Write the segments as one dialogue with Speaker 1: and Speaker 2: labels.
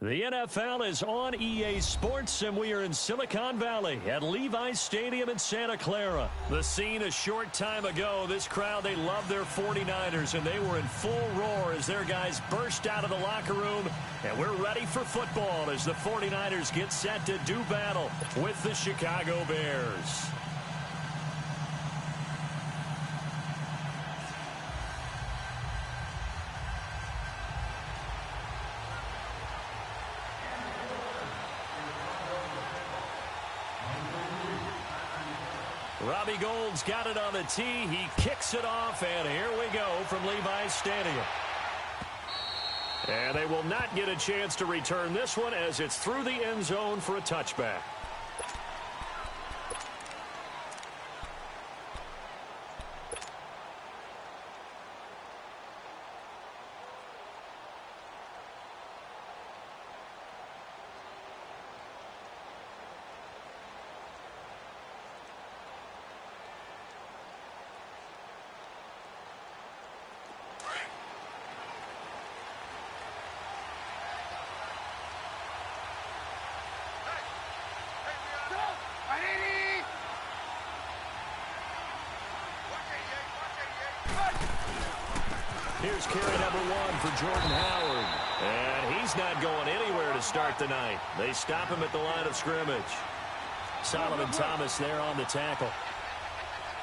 Speaker 1: The NFL is on EA Sports, and we are in Silicon Valley at Levi's Stadium in Santa Clara. The scene a short time ago, this crowd, they love their 49ers, and they were in full roar as their guys burst out of the locker room. And we're ready for football as the 49ers get set to do battle with the Chicago Bears. Robbie Gould's got it on the tee. He kicks it off, and here we go from Levi's Stadium. And they will not get a chance to return this one as it's through the end zone for a touchback. Here's carry number 1 for Jordan Howard. And he's not going anywhere to start the night. They stop him at the line of scrimmage. Solomon Thomas there on the tackle.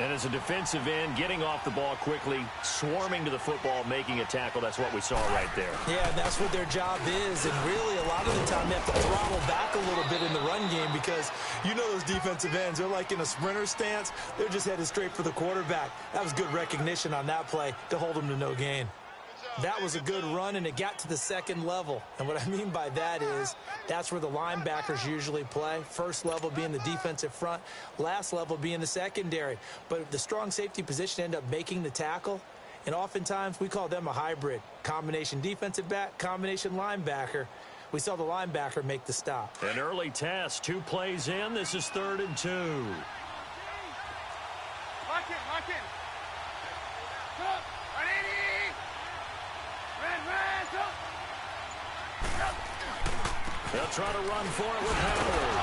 Speaker 1: And as a defensive end, getting off the ball quickly, swarming to the football, making a tackle. That's what we saw right there.
Speaker 2: Yeah, that's what their job is. And really, a lot of the time, they have to throttle back a little bit in the run game because you know those defensive ends, they're like in a sprinter stance. They're just headed straight for the quarterback. That was good recognition on that play to hold them to no gain. That was a good run, and it got to the second level. And what I mean by that is that's where the linebackers usually play. First level being the defensive front, last level being the secondary. But the strong safety position ended up making the tackle, and oftentimes we call them a hybrid. Combination defensive back, combination linebacker. We saw the linebacker make the stop.
Speaker 1: An early test, 2 plays in. This is 3rd and 2.
Speaker 3: Lock in, lock in. Stop.
Speaker 1: They'll try to run for it with Howard.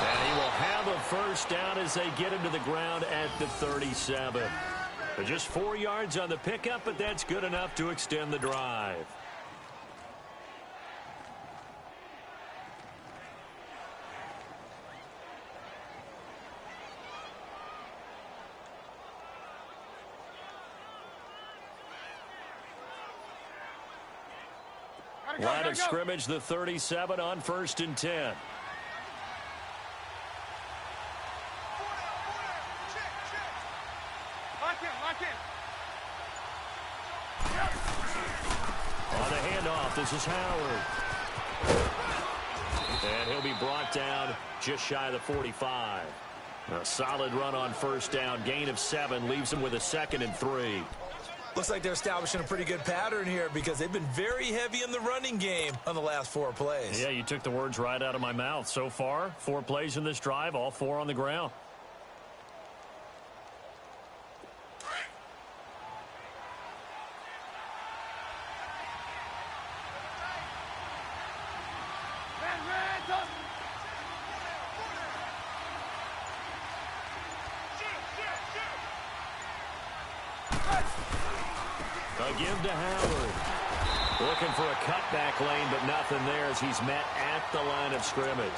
Speaker 1: And he will have a first down as they get him to the ground at the 37. They're just 4 yards on the pickup, but that's good enough to extend the drive. Line of scrimmage, the 37 on 1st and 10. On the handoff, this is Howard. And he'll be brought down just shy of the 45. A solid run on 1st down, gain of 7, leaves him with a 2nd and 3.
Speaker 2: Looks like they're establishing a pretty good pattern here because they've been very heavy in the running game on the last 4 plays.
Speaker 1: Yeah, you took the words right out of my mouth. So far, 4 plays in this drive, all 4 on the ground. A give to Howard. Looking for a cutback lane, but nothing there as he's met at the line of scrimmage.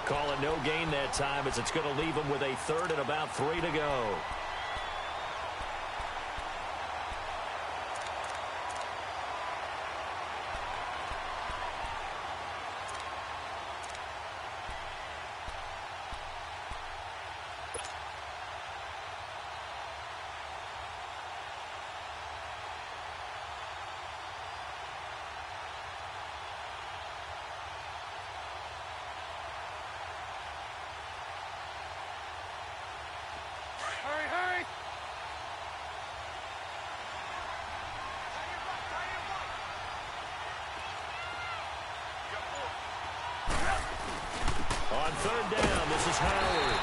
Speaker 1: Calling no gain that time as it's going to leave him with a 3rd and about 3 to go. On 3rd down, this is Howard.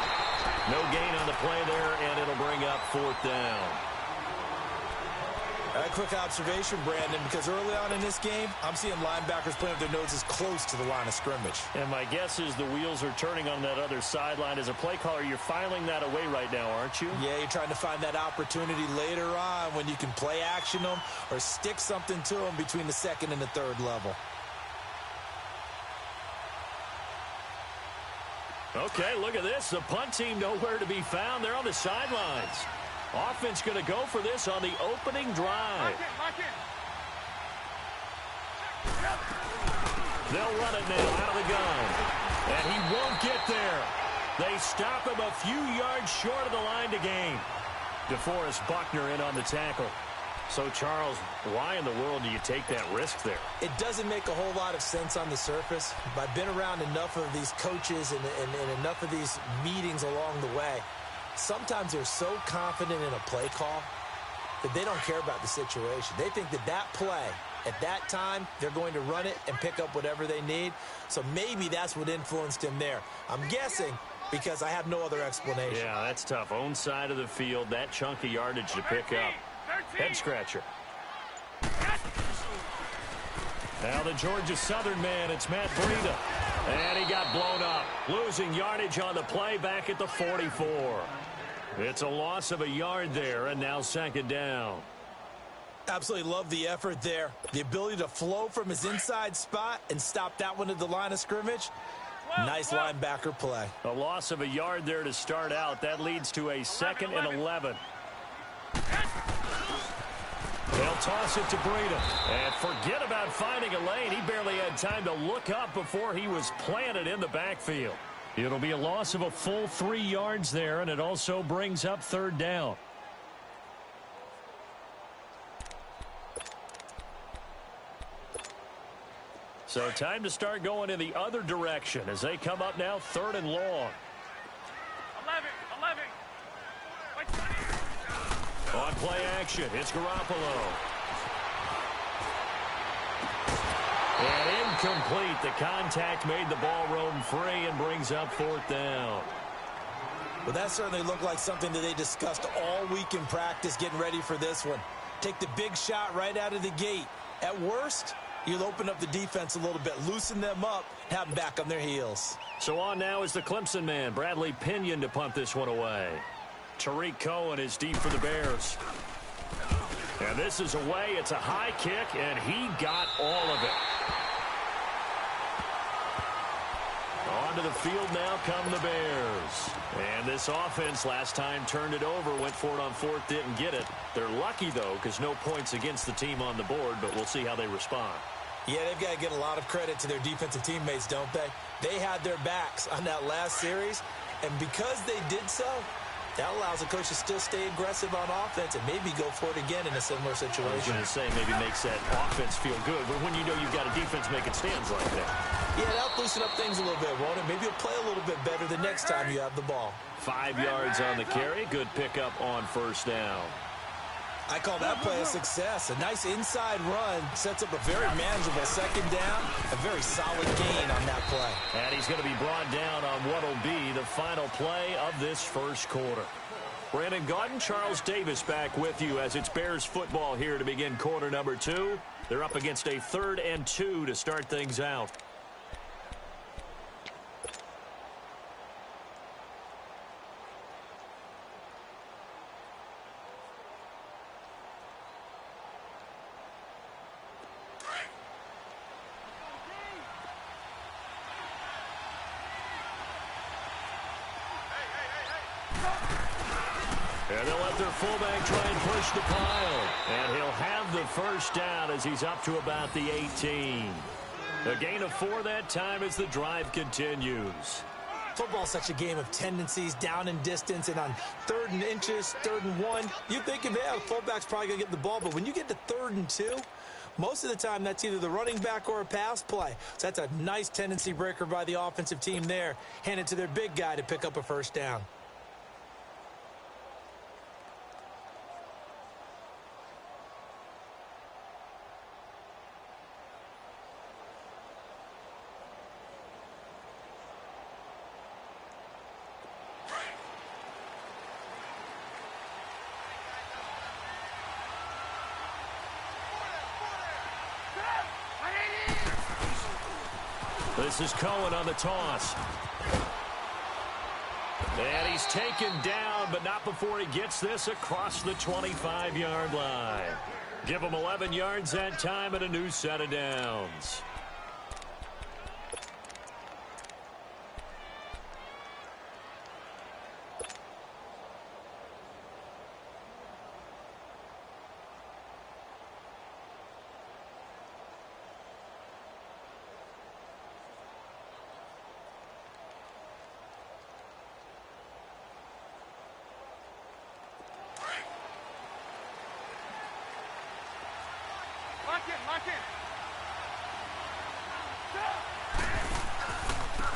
Speaker 1: No gain on the play there, and it'll bring up 4th down.
Speaker 2: A quick observation, Brandon, because early on in this game, I'm seeing linebackers playing with their noses close to the line of scrimmage.
Speaker 1: And my guess is the wheels are turning on that other sideline. As a play caller, you're filing that away right now, aren't you?
Speaker 2: Yeah, you're trying to find that opportunity later on when you can play action them or stick something to them between the second and the third level.
Speaker 1: Okay, look at this. The punt team nowhere to be found. They're on the sidelines. Offense going to go for this on the opening drive.
Speaker 3: Lock in.
Speaker 1: They'll run it now out of the gun. And he won't get there. They stop him a few yards short of the line to gain. DeForest Buckner in on the tackle. So, Charles, why in the world do you take that risk there?
Speaker 2: It doesn't make a whole lot of sense on the surface, but I've been around enough of these coaches and enough of these meetings along the way. Sometimes they're so confident in a play call that they don't care about the situation. They think that that play, at that time, they're going to run it and pick up whatever they need. So maybe that's what influenced him there. I'm guessing because I have no other explanation.
Speaker 1: Yeah, that's tough. Own side of the field, that chunk of yardage to pick up. Head scratcher. Now the Georgia Southern man, it's Matt Breida. And he got blown up. Losing yardage on the play back at the 44. It's a loss of a yard there, and now second down.
Speaker 2: Absolutely love the effort there. The ability to flow from his inside spot and stop that one at the line of scrimmage. Nice linebacker play.
Speaker 1: A loss of a yard there to start out. That leads to a 2nd and 11. They'll toss it to Breida. And forget about finding a lane. He barely had time to look up before he was planted in the backfield. It'll be a loss of a full 3 yards there, and it also brings up third down. So time to start going in the other direction as they come up now 3rd and long.
Speaker 3: 11.
Speaker 1: On play action, it's Garoppolo. And incomplete. The contact made the ball roam free and brings up 4th down.
Speaker 2: Well, that certainly looked like something that they discussed all week in practice getting ready for this one. Take the big shot right out of the gate. At worst, you'll open up the defense a little bit, loosen them up, have them back on their heels.
Speaker 1: So on now is the Clemson man, Bradley Pinion, to punt this one away. Tariq Cohen is deep for the Bears. And this is away. It's a high kick, and he got all of it. Onto the field now come the Bears. And this offense last time turned it over, went for it on 4th, didn't get it. They're lucky, though, because no points against the team on the board, but we'll see how they respond.
Speaker 2: Yeah, they've got to get a lot of credit to their defensive teammates, don't they? They had their backs on that last series, and because they did so, that allows the coach to still stay aggressive on offense and maybe go for it again in a similar situation.
Speaker 1: I was going to say maybe makes that offense feel good, but when you know you've got a defense making stands like that.
Speaker 2: Yeah, that'll loosen up things a little bit, won't it? Maybe you'll play a little bit better the next time you have the ball.
Speaker 1: 5 yards on the carry. Good pickup on 1st down.
Speaker 2: I call that play a success. A nice inside run sets up a very manageable 2nd down. A very solid gain on that play.
Speaker 1: And he's going to be brought down on what will be the final play of this 1st quarter. Brandon Gaudin, Charles Davis back with you as it's Bears football here to begin quarter number 2. They're up against a 3rd and 2 to start things out. And they'll let their fullback try and push the pile. And he'll have the 1st down as he's up to about the 18. A gain of 4 that time as the drive continues.
Speaker 2: Football's such a game of tendencies, down and distance, and on 3rd and inches, 3rd and 1, you're thinking, yeah, the fullback's probably going to get the ball. But when you get to 3rd and 2, most of the time that's either the running back or a pass play. So that's a nice tendency breaker by the offensive team there. Hand it to their big guy to pick up a 1st down.
Speaker 1: This is Cohen on the toss. And he's taken down, but not before he gets this across the 25-yard line. Give him 11 yards that time and a new set of downs.
Speaker 3: Lock in.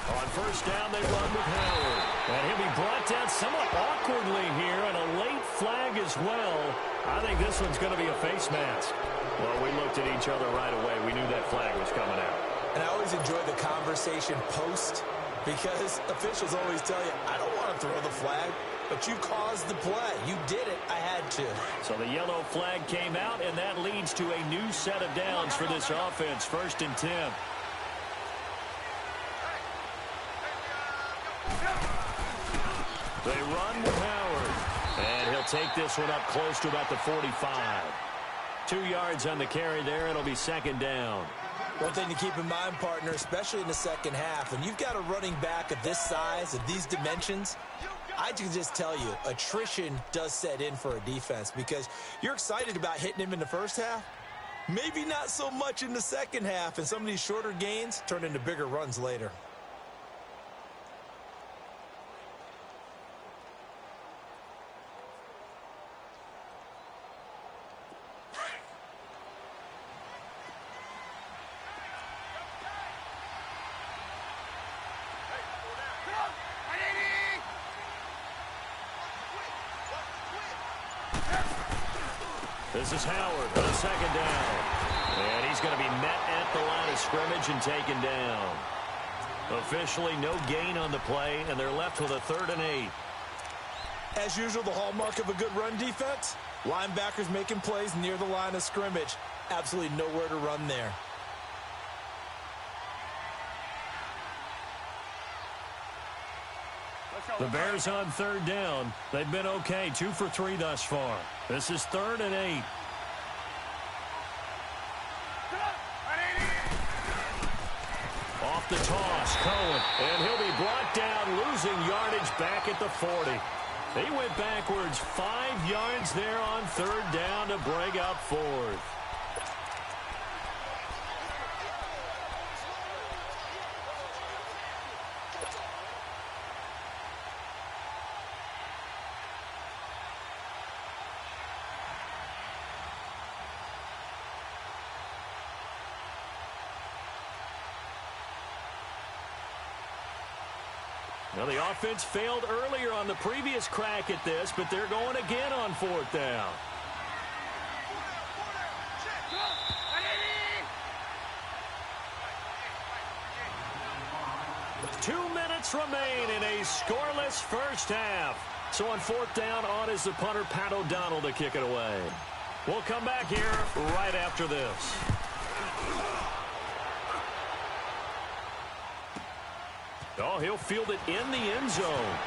Speaker 1: On first down, they run with Howard. And he'll be brought down somewhat awkwardly here, and a late flag as well. I think this one's going to be a face mask. Well, we looked at each other right away. We knew that flag was coming out.
Speaker 2: And I always enjoy the conversation post, because officials always tell you, I don't want to throw the flag, but you caused the play. You did it. I had to.
Speaker 1: So the yellow flag came out, and that leads to a new set of downs for this offense. 1st and 10. They run with Howard. And he'll take this one up close to about the 45. 2 yards on the carry there. It'll be 2nd down.
Speaker 2: One thing to keep in mind, partner, especially in the second half, when you've got a running back of this size, of these dimensions, I can just tell you, attrition does set in for a defense, because you're excited about hitting him in the first half. Maybe not so much in the second half, and some of these shorter gains turn into bigger runs later.
Speaker 1: This is Howard for the 2nd down. And he's going to be met at the line of scrimmage and taken down. Officially no gain on the play, and they're left with a 3rd and 8.
Speaker 2: As usual, the hallmark of a good run defense, linebackers making plays near the line of scrimmage. Absolutely nowhere to run there.
Speaker 1: The Bears on 3rd down. They've been okay, 2 for 3 thus far. This is 3rd and 8. Off the toss, Cohen, and he'll be brought down, losing yardage back at the 40. He went backwards 5 yards there on 3rd down to break up 4th. Now, the offense failed earlier on the previous crack at this, but they're going again on 4th down. Two minutes remain in a scoreless first half. So on 4th down, on is the punter, Pat O'Donnell, to kick it away. We'll come back here right after this. Oh, he'll field it in the end zone.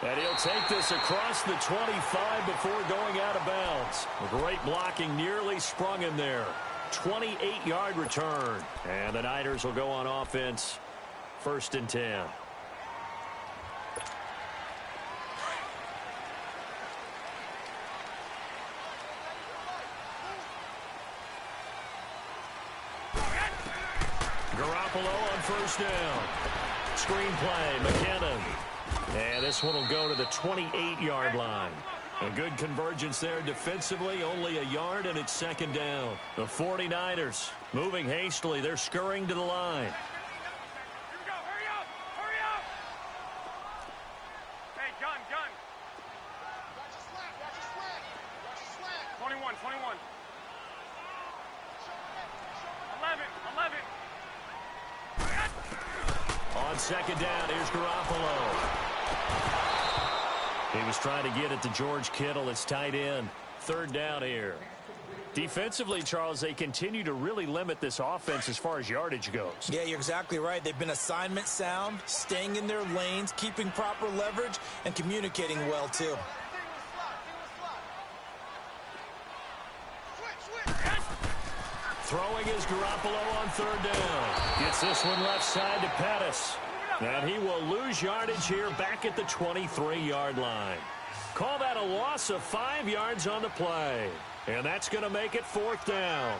Speaker 1: And he'll take this across the 25 before going out of bounds. Great blocking, nearly sprung him there. 28-yard return. And the Niners will go on offense. 1st and 10. Garoppolo on 1st down. Screen play, McKinnon. And this one will go to the 28-yard line. A good convergence there defensively, only a yard, and it's 2nd down. The 49ers moving hastily. They're scurrying to the line.
Speaker 3: Here we go. Hurry up. Hurry up. Hey, gun. Watch your slack. 21. 11.
Speaker 1: On 2nd down, here's Garoppolo. He was trying to get it to George Kittle. It's tight end. 3rd down here. Defensively, Charles, they continue to really limit this offense as far as yardage goes.
Speaker 2: Yeah, you're exactly right. They've been assignment sound, staying in their lanes, keeping proper leverage, and communicating well, too.
Speaker 1: Throwing is Garoppolo on third down. Gets this one left side to Pettis. And he will lose yardage here back at the 23-yard line. Call that a loss of 5 yards on the play. And that's going to make it 4th down.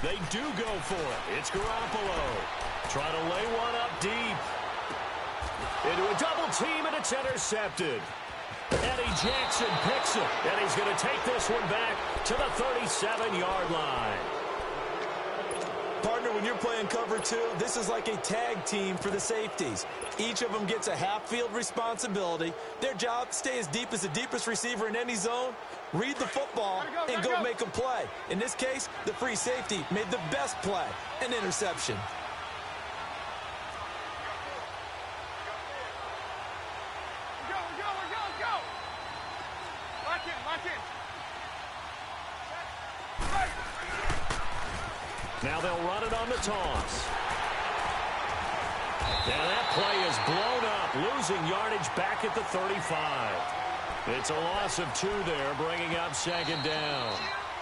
Speaker 1: They do go for it. It's Garoppolo. Trying to lay one up deep. Into a double team, and it's intercepted. Eddie Jackson picks it, and he's going to take this one back to the 37-yard line.
Speaker 2: Partner, when you're playing cover 2, this is like a tag team for the safeties. Each of them gets a half-field responsibility. Their job, stay as deep as the deepest receiver in any zone, read the football, and go make a play. In this case, the free safety made the best play, an interception.
Speaker 1: Now they'll run it on the toss. And that play is blown up, losing yardage back at the 35. It's a loss of 2 there, bringing up 2nd down.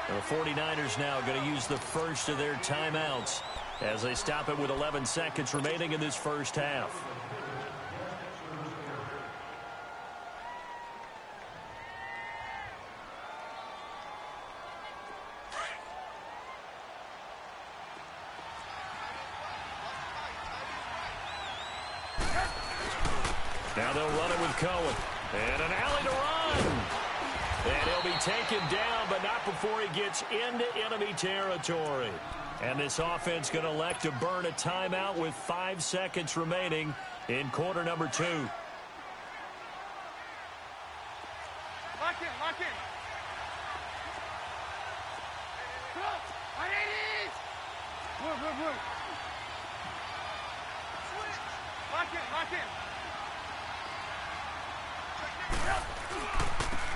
Speaker 1: And the 49ers now going to use the first of their timeouts as they stop it with 11 seconds remaining in this first half. Now they'll run it with Cohen. And an alley to run. And he'll be taken down, but not before he gets into enemy territory. And this offense going to elect to burn a timeout with 5 seconds remaining in quarter number 2.
Speaker 3: Lock in, lock in. Go! I hate it! Look. Lock in, lock in.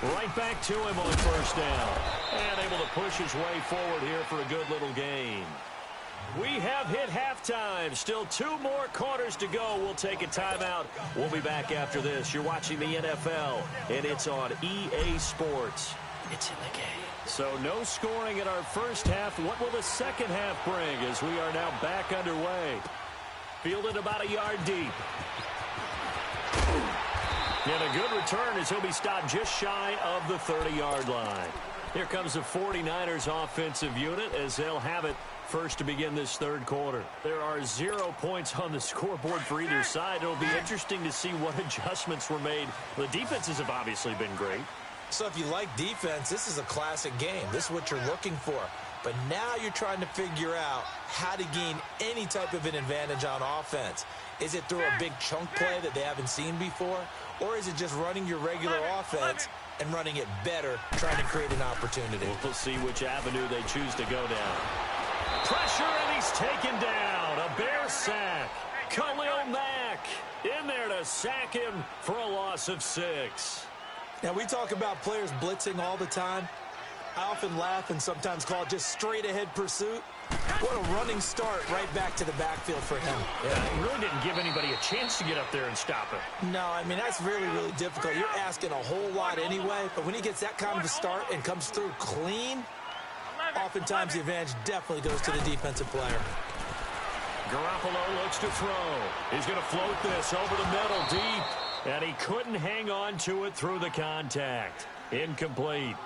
Speaker 1: Right back to him on first down. And able to push his way forward here for a good little gain. We have hit halftime. Still 2 more quarters to go. We'll take a timeout. We'll be back after this. You're watching the NFL, and it's on EA Sports. It's in the game. So no scoring in our first half. What will the second half bring as we are now back underway? Fielded about a yard deep. And a good return as he'll be stopped just shy of the 30-yard line. Here comes the 49ers offensive unit as they'll have it first to begin this third quarter. There are 0 points on the scoreboard for either side. It'll be interesting to see what adjustments were made. The defenses have obviously been great.
Speaker 2: So if you like defense, this is a classic game. This is what you're looking for. But now you're trying to figure out how to gain any type of an advantage on offense. Is it through a big chunk play that they haven't seen before? Or is it just running your regular offense and running it better, trying to create an opportunity?
Speaker 1: We'll see which avenue they choose to go down. Pressure, and he's taken down. A Bear sack. Khalil Mack in there to sack him for a loss of 6.
Speaker 2: Now, we talk about players blitzing all the time. I often laugh and sometimes call it just straight-ahead pursuit. What a running start right back to the backfield for him.
Speaker 1: Yeah, he really didn't give anybody a chance to get up there and stop him.
Speaker 2: No, I mean, that's really, really difficult. You're asking a whole lot anyway, but when he gets that kind of a start and comes through clean, oftentimes the advantage definitely goes to the defensive player.
Speaker 1: Garoppolo looks to throw. He's going to float this over the middle deep, and he couldn't hang on to it through the contact. Incomplete.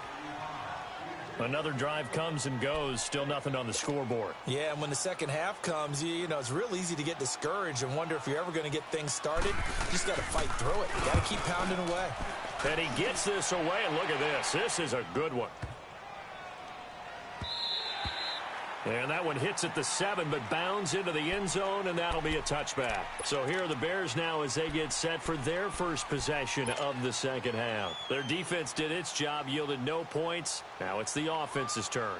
Speaker 1: Another drive comes and goes, still nothing on the scoreboard.
Speaker 2: Yeah, and when the second half comes, you know, it's real easy to get discouraged and wonder if you're ever going to get things started. You just got to fight through it. You got to keep pounding away.
Speaker 1: And he gets this away, and look at this. This is a good one. And that one hits at the 7, but bounds into the end zone, and that'll be a touchback. So here are the Bears now as they get set for their first possession of the second half. Their defense did its job, yielded no points. Now it's the offense's turn.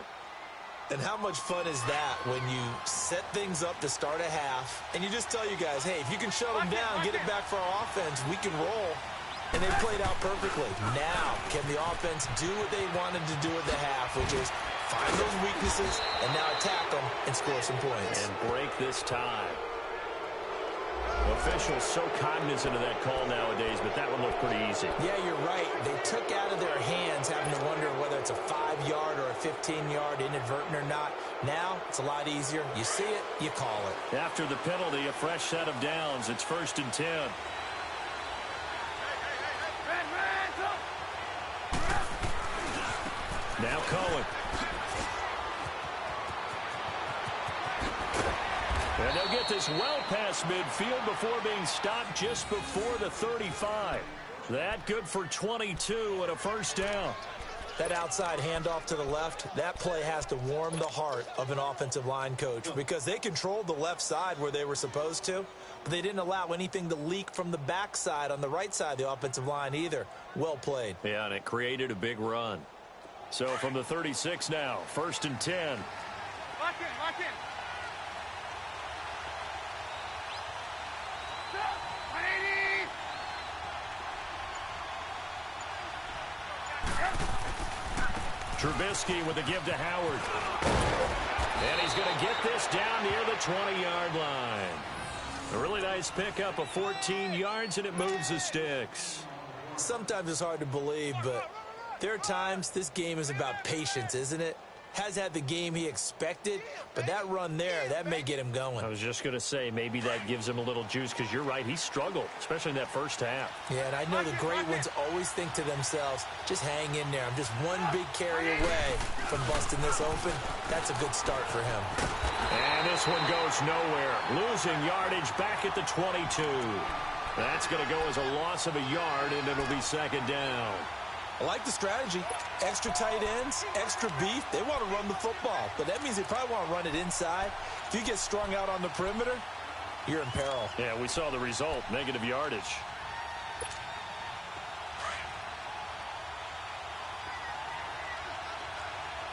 Speaker 2: And how much fun is that when you set things up to start a half, and you just tell you guys, hey, if you can shut them down, get it back for our offense, we can roll. And they played out perfectly. Now, can the offense do what they wanted to do at the half, which is find those weaknesses and now attack them and score some points.
Speaker 1: And break this tie. Officials so cognizant of that call nowadays, but that one looked pretty easy.
Speaker 2: Yeah, you're right. They took out of their hands having to wonder whether it's a 5-yard or a 15-yard inadvertent or not. Now, it's a lot easier. You see it, you call it.
Speaker 1: After the penalty, a fresh set of downs. It's 1st and 10. Now Cohen. And they'll get this well past midfield before being stopped just before the 35. That good for 22 and a first down.
Speaker 2: That outside handoff to the left, that play has to warm the heart of an offensive line coach because they controlled the left side where they were supposed to, but they didn't allow anything to leak from the backside on the right side of the offensive line either. Well played.
Speaker 1: Yeah, and it created a big run. So from the 36 now, 1st and 10.
Speaker 3: Lock in, lock in.
Speaker 1: Trubisky with a give to Howard. And he's going to get this down near the 20-yard line. A really nice pickup of 14 yards, and it moves the sticks.
Speaker 2: Sometimes it's hard to believe, but there are times this game is about patience, isn't it? Has had the game he expected, but that run there, that may get him going.
Speaker 1: I was just going to say, maybe that gives him a little juice, because you're right, he struggled, especially in that first half.
Speaker 2: Yeah, and I know the great ones always think to themselves, just hang in there. I'm just one big carry away from busting this open. That's a good start for him.
Speaker 1: And this one goes nowhere. Losing yardage back at the 22. That's going to go as a loss of a yard, and it'll be 2nd down.
Speaker 2: I like the strategy. Extra tight ends, extra beef. They want to run the football, but that means they probably want to run it inside. If you get strung out on the perimeter, you're in peril.
Speaker 1: Yeah, we saw the result, negative yardage.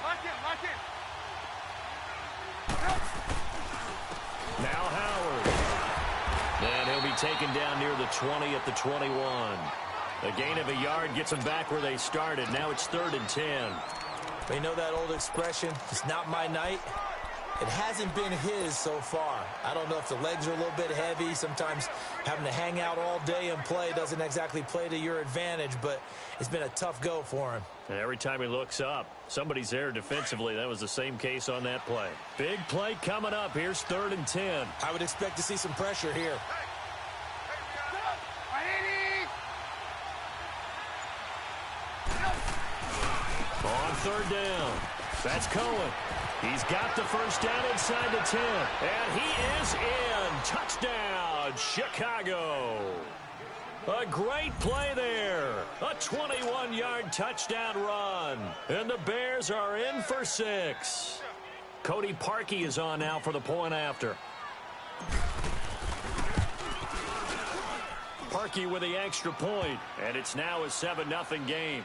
Speaker 3: Lock in, lock in.
Speaker 1: Now Howard. And he'll be taken down near the 20 at the 21. A gain of a yard gets them back where they started. Now it's 3rd and 10.
Speaker 2: You know that old expression, it's not my night? It hasn't been his so far. I don't know if the legs are a little bit heavy. Sometimes having to hang out all day and play doesn't exactly play to your advantage, but it's been a tough go for him.
Speaker 1: And every time he looks up, somebody's there defensively. That was the same case on that play. Big play coming up. Here's 3rd and 10.
Speaker 2: I would expect to see some pressure here.
Speaker 1: On 3rd down, that's Cohen. He's got the first down inside the 10. And he is in. Touchdown, Chicago. A great play there. A 21-yard touchdown run. And the Bears are in for 6. Cody Parkey is on now for the point after. Parkey with the extra point. And it's now a 7-0 game.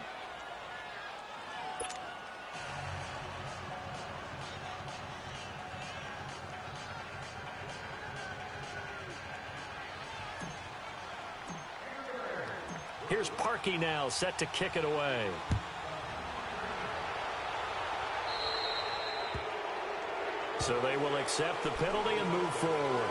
Speaker 1: Here's Parkey now, set to kick it away. So they will accept the penalty and move forward.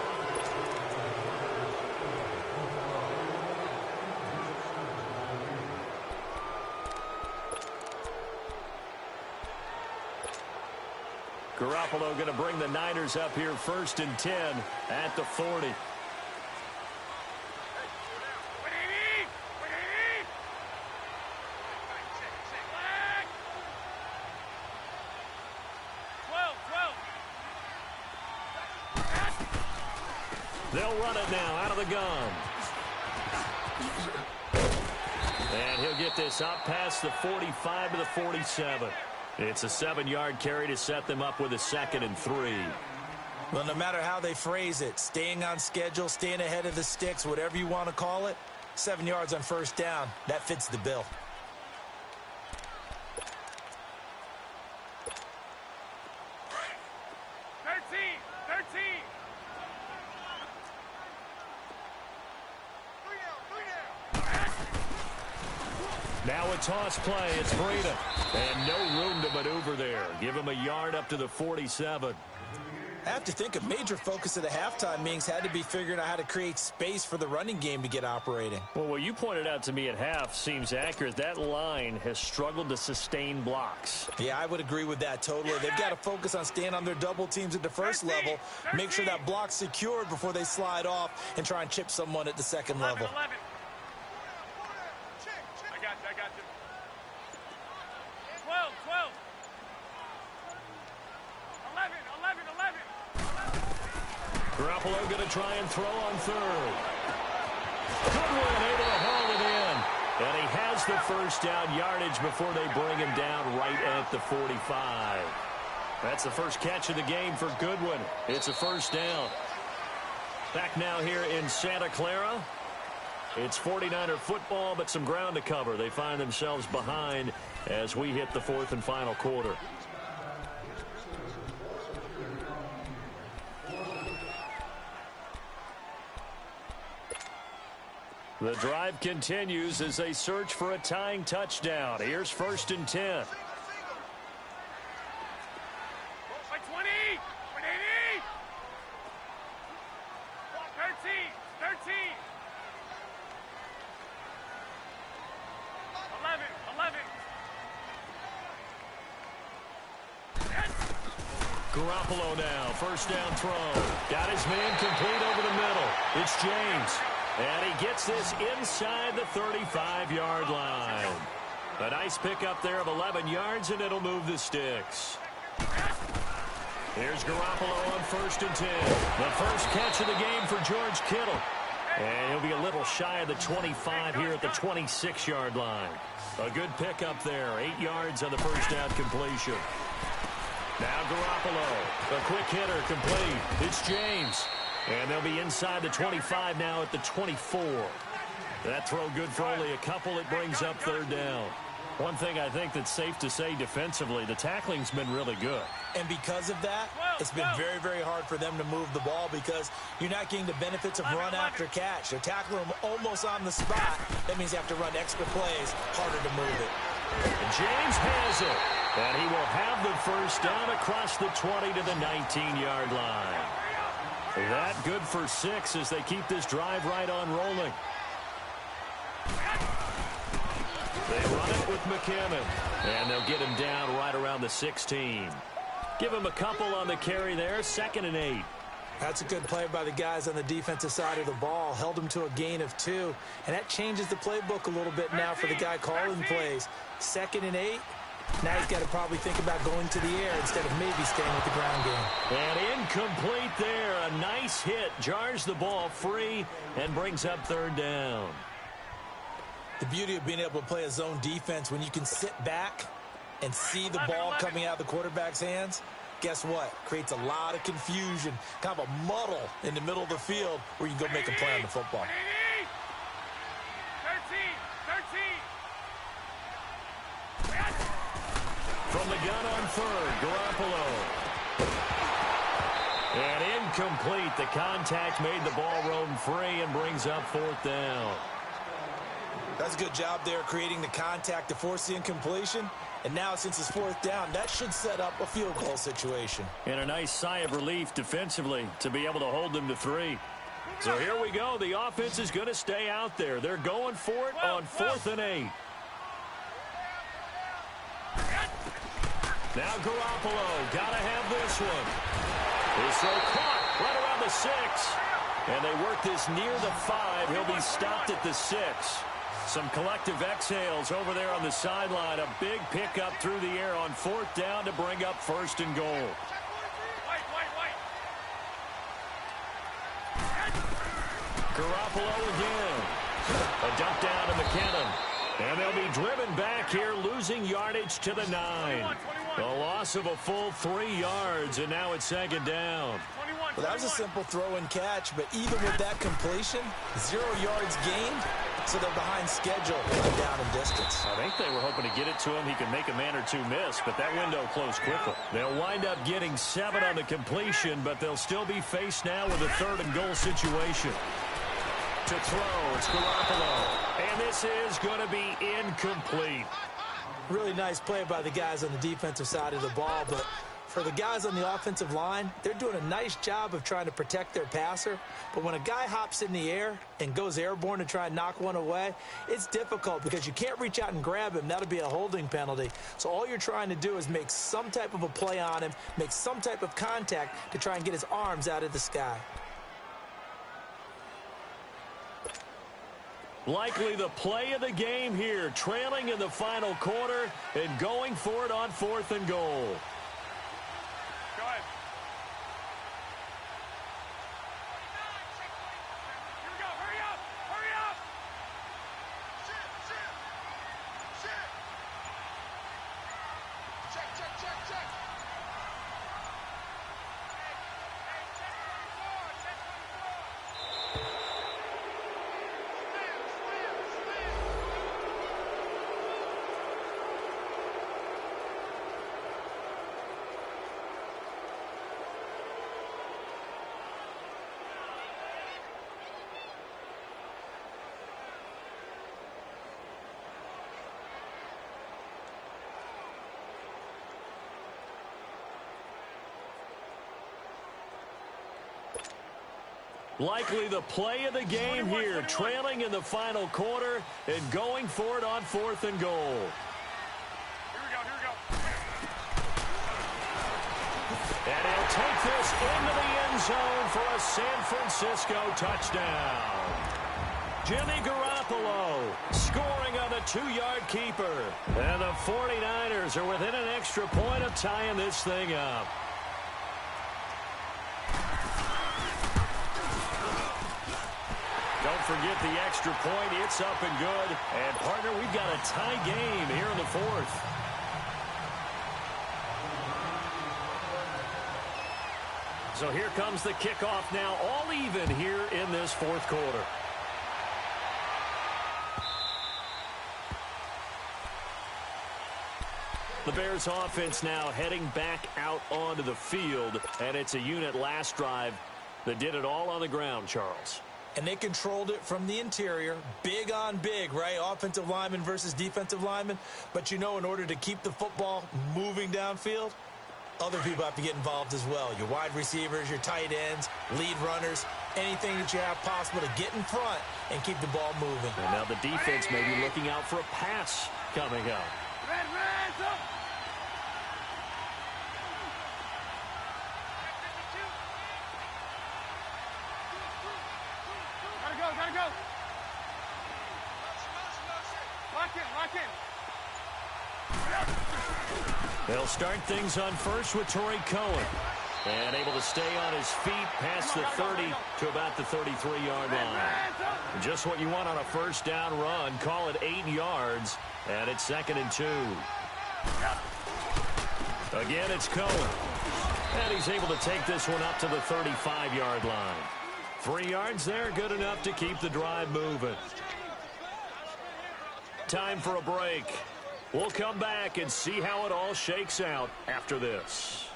Speaker 1: Garoppolo going to bring the Niners up here 1st and 10 at the 40. They'll run it now out of the gun. And he'll get this up past the 45 to the 47. It's a 7-yard carry to set them up with a 2nd and 3.
Speaker 2: Well, no matter how they phrase it, staying on schedule, staying ahead of the sticks, whatever you want to call it, 7 yards on first down, that fits the bill.
Speaker 1: Now a toss play. It's Breida. And no room to maneuver there. Give him a yard up to the 47.
Speaker 2: I have to think a major focus of the halftime meetings had to be figuring out how to create space for the running game to get operating.
Speaker 1: Well, what you pointed out to me at half seems accurate. That line has struggled to sustain blocks.
Speaker 2: Yeah, I would agree with that totally. They've got to focus on staying on their double teams at the first level, make sure that block's secured before they slide off and try and chip someone at the second level.
Speaker 3: 11. I got you. 12. 11.
Speaker 1: Garoppolo going to try and throw on third. Goodwin able to haul it in. And he has the first down yardage before they bring him down right at the 45. That's the first catch of the game for Goodwin. It's a first down. Back now here in Santa Clara. It's 49er football, but some ground to cover. They find themselves behind as we hit the 4th and final quarter. The drive continues as they search for a tying touchdown. Here's 1st and 10.
Speaker 3: By 20. 180. 13. 11.
Speaker 1: Garoppolo now, first down throw. Got his man complete over the middle. It's James. And he gets this inside the 35-yard line. A nice pickup there of 11 yards, and it'll move the sticks. Here's Garoppolo on 1st and 10. The first catch of the game for George Kittle. And he'll be a little shy of the 25 here at the 26-yard line. A good pickup there. 8 yards on the first down completion. Now Garoppolo. A quick hitter complete. It's James. And they'll be inside the 25 now at the 24. That throw good for only a couple. It brings up 3rd down. One thing I think that's safe to say defensively, the tackling's been really good.
Speaker 2: And because of that, it's been very, very hard for them to move the ball because you're not getting the benefits of run after catch. They're tackling them almost on the spot. That means you have to run extra plays, harder to move it.
Speaker 1: And James has it. And he will have the first down across the 20 to the 19-yard line. That good for 6 as they keep this drive right on rolling. They run it with McKinnon. And they'll get him down right around the 16. Give him a couple on the carry there. 2nd and 8.
Speaker 2: That's a good play by the guys on the defensive side of the ball. Held him to a gain of 2. And that changes the playbook a little bit now for the guy calling plays. 2nd and 8. Now he's got to probably think about going to the air instead of maybe staying with the ground game.
Speaker 1: And incomplete there. A nice hit. Jars the ball free and brings up 3rd down.
Speaker 2: The beauty of being able to play a zone defense when you can sit back and see the ball coming out of the quarterback's hands, guess what? Creates a lot of confusion, kind of a muddle in the middle of the field where you can go make a play on the football.
Speaker 3: 13.
Speaker 1: From the gun on 3rd, Garoppolo. And incomplete. The contact made the ball roam free and brings up 4th down.
Speaker 2: That's a good job there creating the contact to force the incompletion. And now since it's 4th down, that should set up a field goal situation.
Speaker 1: And a nice sigh of relief defensively to be able to hold them to 3. So here we go. The offense is going to stay out there. They're going for it on 4th and 8. Now Garoppolo, got to have this one. His throw caught right around the 6. And they work this near the 5. He'll be stopped at the 6. Some collective exhales over there on the sideline. A big pickup through the air on 4th down to bring up 1st and goal. Garoppolo again. A dump down to McKinnon. And they'll be driven back here, losing yardage to the 9. A loss of a full 3 yards, and now it's second down.
Speaker 3: 21,
Speaker 2: Well, that was a simple throw and catch, but even with that completion, 0 yards gained, so they're behind schedule on down and distance.
Speaker 1: I think they were hoping to get it to him. He could make a man or two miss, but that window closed quickly. They'll wind up getting 7 on the completion, but they'll still be faced now with a 3rd and goal situation. To throw, it's Garoppolo. And this is going to be incomplete.
Speaker 2: Really nice play by the guys on the defensive side of the ball, but for the guys on the offensive line, they're doing a nice job of trying to protect their passer. But when a guy hops in the air and goes airborne to try and knock one away, it's difficult because you can't reach out and grab him. That'll be a holding penalty. So all you're trying to do is make some type of a play on him, make some type of contact to try and get his arms out of the sky.
Speaker 1: Likely the play of the game here, trailing in the final quarter and going for it on 4th and goal.
Speaker 3: Go ahead. Here we go. Hurry up. Hurry up. Check.
Speaker 1: Likely the play of the game here, trailing in the final quarter and going for it on 4th and goal.
Speaker 3: Here we go.
Speaker 1: And he'll take this into the end zone for a San Francisco touchdown. Jimmy Garoppolo scoring on the 2-yard keeper. And the 49ers are within an extra point of tying this thing up. Don't forget the extra point. It's up and good. And, partner, we've got a tie game here in the 4th. So here comes the kickoff now, all even here in this 4th quarter. The Bears offense now heading back out onto the field, and it's a unit last drive that did it all on the ground, Charles.
Speaker 2: And they controlled it from the interior, big on big, right? Offensive lineman versus defensive lineman. But, you know, in order to keep the football moving downfield, other people have to get involved as well. Your wide receivers, your tight ends, lead runners, anything that you have possible to get in front and keep the ball moving.
Speaker 1: And now the defense may be looking out for a pass coming up.
Speaker 3: Red, up. Gotta go. Lock in.
Speaker 1: They'll start things on first with Torrey Cohen. And able to stay on his feet past the 30 to about the 33-yard line. Just what you want on a first down run. Call it 8 yards. And it's 2nd and 2. Again, it's Cohen. And he's able to take this one up to the 35-yard line. 3 yards there, good enough to keep the drive moving. Time for a break. We'll come back and see how it all shakes out after this.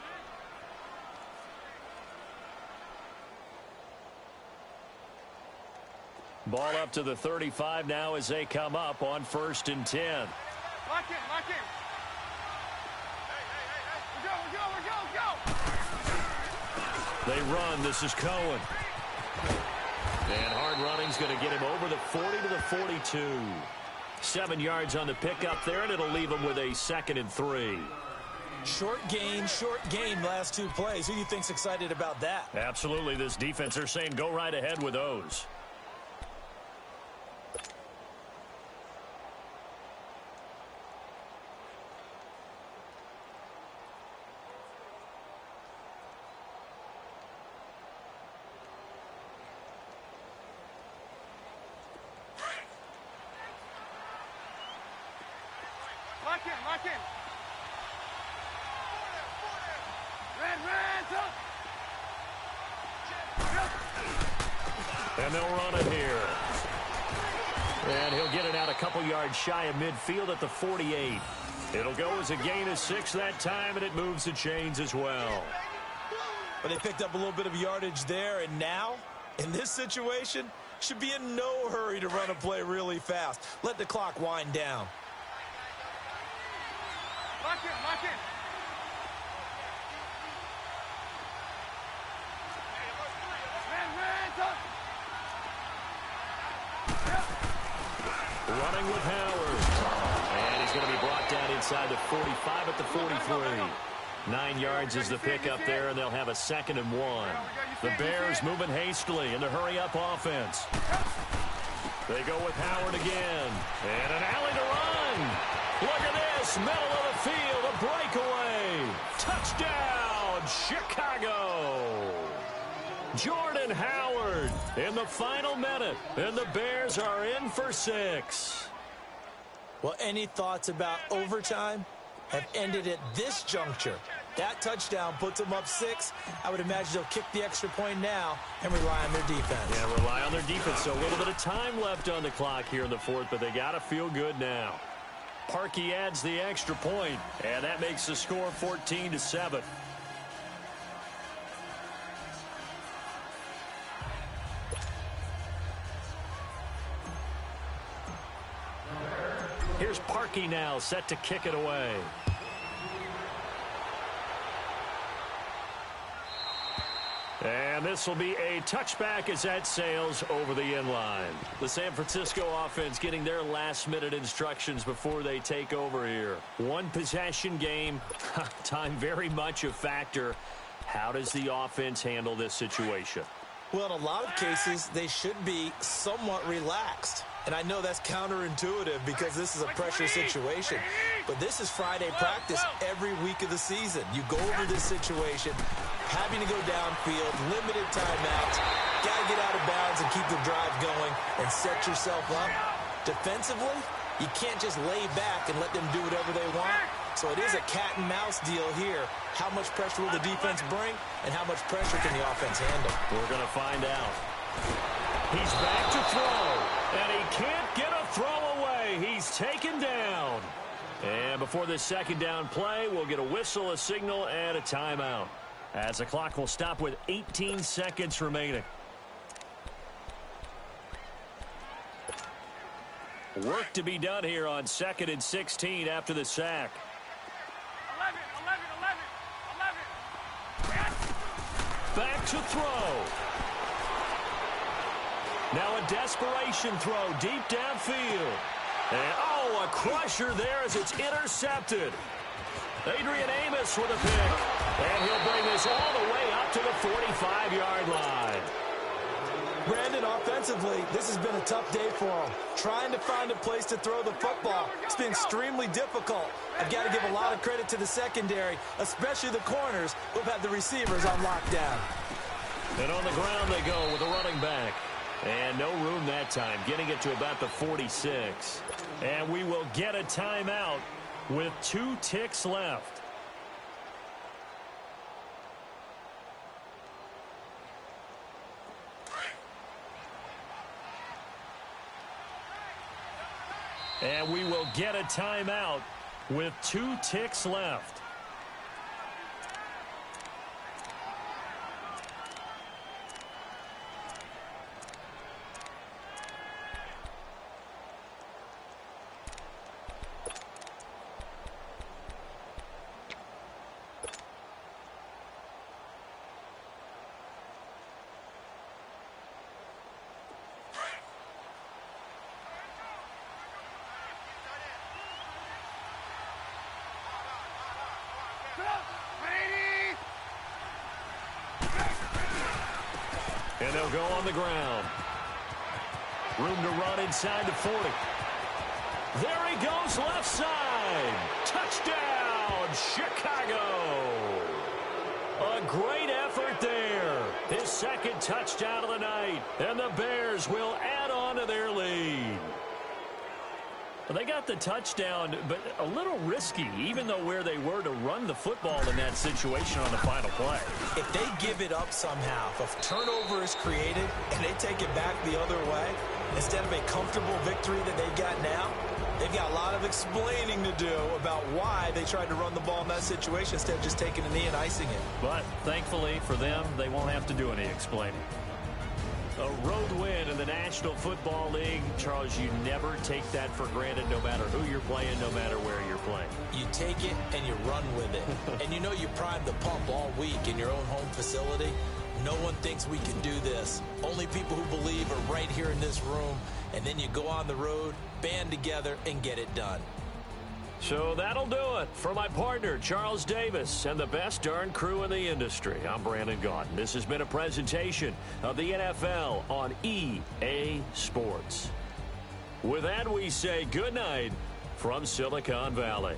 Speaker 1: Ball up to the 35 now as they come up on 1st and 10.
Speaker 3: Lock in. Hey. Go.
Speaker 1: They run. This is Cohen. And hard running's going to get him over the 40 to the 42. 7 yards on the pickup there, and it'll leave him with a 2nd and 3.
Speaker 2: Short gain last 2 plays. Who do you think's excited about that?
Speaker 1: Absolutely. This defense, they're saying go right ahead with those.
Speaker 3: Lock in.
Speaker 1: And they'll run it here. And he'll get it out a couple yards shy of midfield at the 48. It'll go as a gain of 6 that time, and it moves the chains as well.
Speaker 2: But they picked up a little bit of yardage there, and now, in this situation, should be in no hurry to run a play really fast. Let the clock wind down.
Speaker 3: Lock it, lock it.
Speaker 1: Running with Howard. And he's going to be brought down inside the 45 at the 43. 9 yards is the pickup there, and they'll have a 2nd and 1. The Bears moving hastily in the hurry-up offense. They go with Howard again. And an alley to run. Look at this. Middle of the field. A breakaway. Touchdown, Chicago. Jordan Howard in the final minute. And the Bears are in for 6.
Speaker 2: Well, any thoughts about overtime have ended at this juncture. That touchdown puts them up 6. I would imagine they'll kick the extra point now and rely on their defense.
Speaker 1: Yeah, rely on their defense. So a little bit of time left on the clock here in the 4th, but they got to feel good now. Parkey adds the extra point, and that makes the score 14-7. Here's Parkey now, set to kick it away. And this will be a touchback as that sails over the end line. The San Francisco offense getting their last-minute instructions before they take over here. One possession game, time very much a factor. How does the offense handle this situation?
Speaker 2: Well, in a lot of cases, they should be somewhat relaxed. And I know that's counterintuitive because this is a pressure situation. But this is Friday practice every week of the season. You go over this situation, having to go downfield, limited timeouts, got to get out of bounds and keep the drive going and set yourself up. Defensively, you can't just lay back and let them do whatever they want. So it is a cat and mouse deal here. How much pressure will the defense bring and how much pressure can the offense handle?
Speaker 1: We're going to find out. He's back to throw, and he can't get a throw away. He's taken down. And before this 2nd down play, we'll get a whistle, a signal, and a timeout, as the clock will stop with 18 seconds remaining. Work to be done here on 2nd and 16 after the sack.
Speaker 3: 11.
Speaker 1: Back to throw. Now a desperation throw deep downfield. And, oh, a crusher there as it's intercepted. Adrian Amos with a pick. And he'll bring this all the way up to the 45-yard line.
Speaker 2: Brandon, offensively, this has been a tough day for him. Trying to find a place to throw the football. It's been extremely difficult. I've got to give a lot of credit to the secondary, especially the corners who've had the receivers on lockdown.
Speaker 1: And on the ground they go with a running back. And no room that time, getting it to about the 46. And we will get a timeout with 2 ticks left. And we will get a timeout with 2 ticks left. And they'll go on the ground. Room to run inside the 40. There he goes left side. Touchdown, Chicago. A great effort there. His 2nd touchdown of the night. And the Bears will add on to their lead. Well, they got the touchdown, but a little risky, even though where they were to run the football in that situation on the final play.
Speaker 2: If they give it up somehow, if a turnover is created and they take it back the other way, instead of a comfortable victory that they've got now, they've got a lot of explaining to do about why they tried to run the ball in that situation instead of just taking a knee and icing it.
Speaker 1: But thankfully for them, they won't have to do any explaining. A road win in the National Football League. Charles, you never take that for granted no matter who you're playing, no matter where you're playing.
Speaker 2: You take it and you run with it. And you know you primed the pump all week in your own home facility. No one thinks we can do this. Only people who believe are right here in this room. And then you go on the road, band together, and get it done.
Speaker 1: So that'll do it for my partner, Charles Davis, and the best darn crew in the industry. I'm Brandon Gaudin. This has been a presentation of the NFL on EA Sports. With that, we say good night from Silicon Valley.